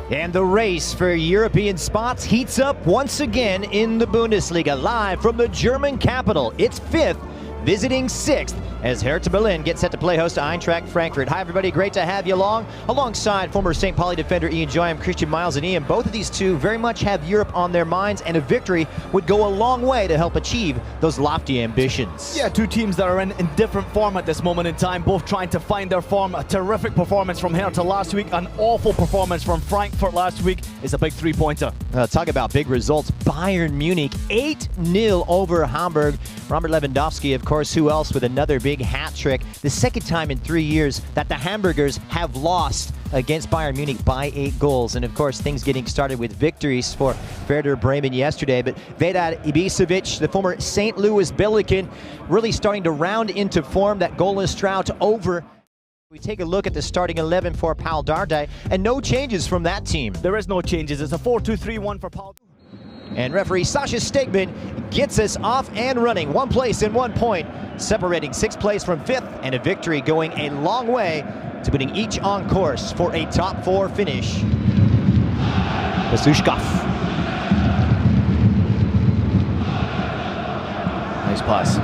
And the race for European spots heats up once again in the Bundesliga. Live from the German capital, it's 5th, visiting 6th, as Hertha Berlin gets set to play host to Eintracht Frankfurt. Hi everybody, great to have you along. Alongside former St. Pauli defender Ian Joy, I'm Christian Miles, and Ian, both of these two very much have Europe on their minds, and a victory would go a long way to help achieve those lofty ambitions. Yeah, two teams that are in different form at this moment in time, both trying to find their form. A terrific performance from Hertha last week, an awful performance from Frankfurt last week is a big three-pointer. Talk about big results. Bayern Munich 8-0 over Hamburg. Robert Lewandowski, of course, who else with another big hat trick. The second time in 3 years that the Hamburgers have lost against Bayern Munich by 8 goals. And of course, things getting started with victories for Werder Bremen yesterday. But Vedat Ibisevic, the former St. Louis Billiken, really starting to round into form. That goalless drought over. We take a look at the starting 11 for Paul Dardai, and no changes from that team. There is no changes. It's a 4-2-3-1 for Paul. And referee Sasha Stegman gets us off and running. 1 place and 1 point, separating 6th place from 5th, and a victory going a long way to putting each on course for a top 4 finish. Besushkov. Nice pass.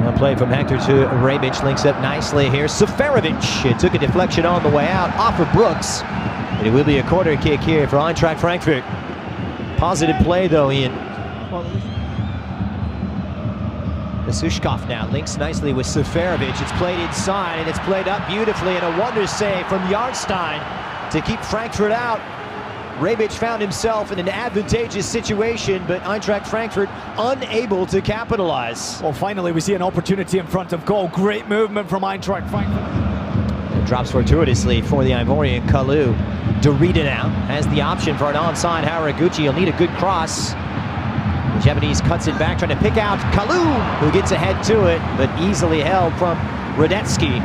Well played from Hector to Rebic, links up nicely here. Seferovic, it took a deflection on the way out off of Brooks. And it will be a corner kick here for Eintracht Frankfurt. Positive play though, Ian. Besushkov now links nicely with Seferovic. It's played inside and it's played up beautifully, and a wonder save from Jahrstein to keep Frankfurt out. Rebic found himself in an advantageous situation, but Eintracht Frankfurt unable to capitalize. Well, finally we see an opportunity in front of goal. Great movement from Eintracht Frankfurt. It drops fortuitously for the Ivorian. Kalu. Dorita now has the option for an onside Haraguchi. He'll need a good cross. The Japanese cuts it back, trying to pick out Kalu, who gets ahead to it, but easily held from Radetzky.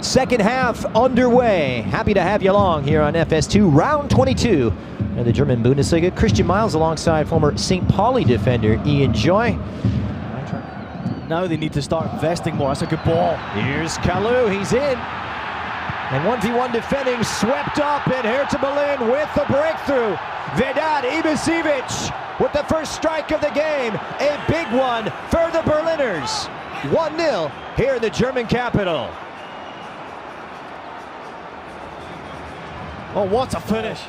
Second half underway. Happy to have you along here on FS2, round 22 of the German Bundesliga. Christian Miles alongside former St. Pauli defender Ian Joy. Now they need to start investing more. That's a good ball. Here's Kalu, he's in. And 1v1 defending, swept up, and Hertha Berlin with the breakthrough. Vedat Ibisevic with the first strike of the game. A big one for the Berliners. 1-0 here in the German capital. Oh, what a finish.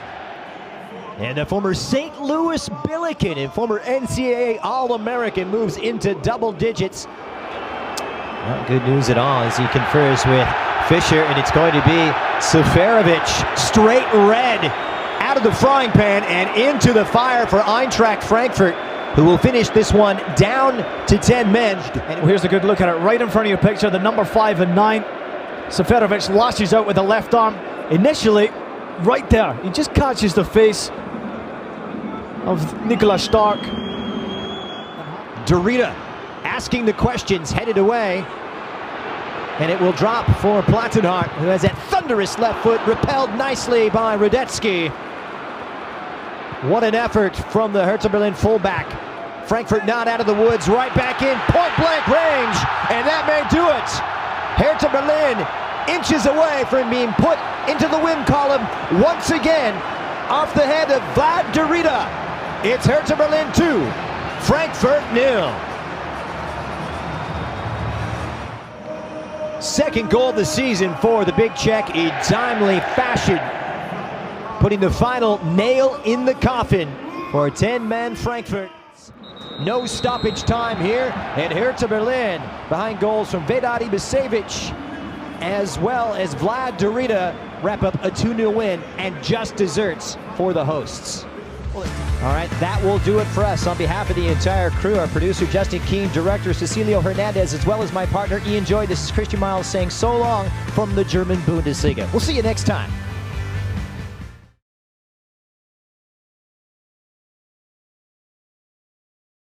And the former St. Louis Billiken and former NCAA All-American moves into double digits. Not good news at all as he confers with Fischer, and it's going to be Seferovic, straight red, out of the frying pan and into the fire for Eintracht Frankfurt, who will finish this one down to 10 men. And here's a good look at it, right in front of your picture, the number 5 and 9. Seferovic lashes out with the left arm. Initially, right there, he just catches the face of Nicolas Stark. Dorita asking the questions, headed away. And it will drop for Plattenhardt, who has that thunderous left foot, repelled nicely by Radetzky. What an effort from the Hertha Berlin fullback. Frankfurt not out of the woods, right back in, point-blank range, and that may do it. Hertha Berlin inches away from being put into the win column once again off the head of Vlad Dorita. It's Hertha Berlin 2, Frankfurt 0. Second goal of the season for the Big Czech in timely fashion, putting the final nail in the coffin for 10-man Frankfurt. No stoppage time here, and Hertha Berlin behind goals from Vedat Ibisevic as well as Vlad Dorita wrap up a 2-0 win and just desserts for the hosts. All right, that will do it for us. On behalf of the entire crew, our producer Justin Keene, director Cecilio Hernandez, as well as my partner Ian Joy, this is Christian Miles saying so long from the German Bundesliga. We'll see you next time.